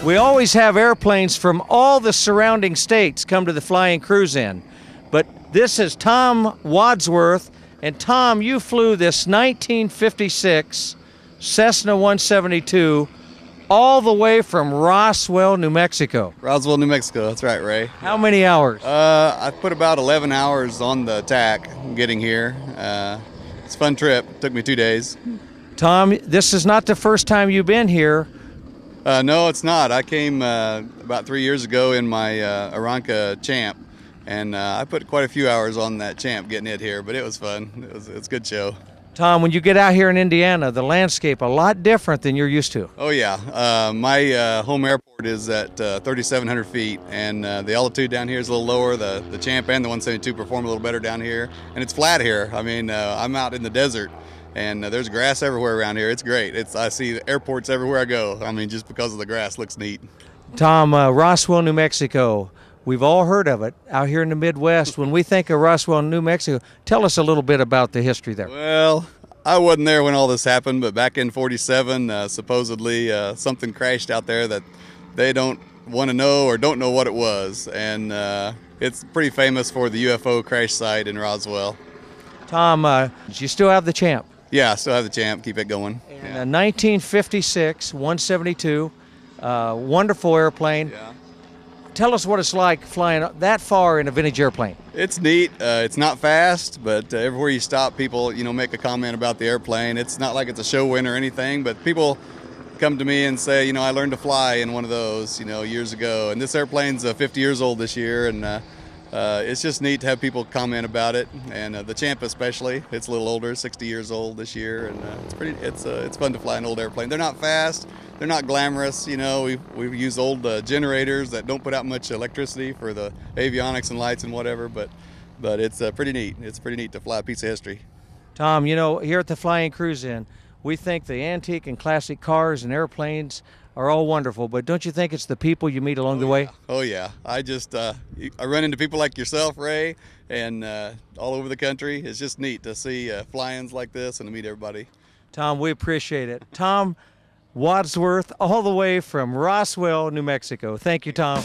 We always have airplanes from all the surrounding states come to the Flying Cruise-In. But this is Tom Wadsworth. And Tom, you flew this 1956 Cessna 172 all the way from Roswell, New Mexico. Roswell, New Mexico, that's right, Ray. How many hours? I put about 11 hours on the tack getting here. It's a fun trip. Took me 2 days. Tom, this is not the first time you've been here. No, it's not. I came about 3 years ago in my Aeronca Champ, and I put quite a few hours on that Champ getting it here, but it was fun. It's a good show. Tom, when you get out here in Indiana, the landscape a lot different than you're used to. Oh yeah, my home airport is at 3,700 feet, and the altitude down here is a little lower. The Champ and the 172 perform a little better down here, and it's flat here. I mean, I'm out in the desert, and there's grass everywhere around here. It's great. I see airports everywhere I go. I mean, just because of the grass, looks neat. Tom, Roswell, New Mexico. We've all heard of it out here in the Midwest. When we think of Roswell, New Mexico, tell us a little bit about the history there. Well, I wasn't there when all this happened, but back in '47, supposedly something crashed out there that they don't want to know or don't know what it was. And it's pretty famous for the UFO crash site in Roswell. Tom, do you still have the Champ? Yeah, I still have the Champ. Keep it going. And 1956 172, wonderful airplane. Yeah. Tell us what it's like flying that far in a vintage airplane. It's neat. It's not fast, but everywhere you stop, people, make a comment about the airplane. It's not like it's a show win or anything, but people come to me and say, I learned to fly in one of those, years ago. And this airplane's 50 years old this year, and it's just neat to have people comment about it. And the Champ especially, it's a little older, 60 years old this year, and it's fun to fly an old airplane. They're not fast. They're not glamorous, we've used old generators that don't put out much electricity for the avionics and lights and whatever, but it's pretty neat. It's pretty neat to fly a piece of history. Tom, here at the Flying Cruise-In, we think the antique and classic cars and airplanes are all wonderful, but don't you think it's the people you meet along the way? Oh yeah, I run into people like yourself, Ray, and all over the country. It's just neat to see fly-ins like this and to meet everybody. Tom, we appreciate it. Tom Wadsworth, all the way from Roswell, New Mexico. Thank you, Tom.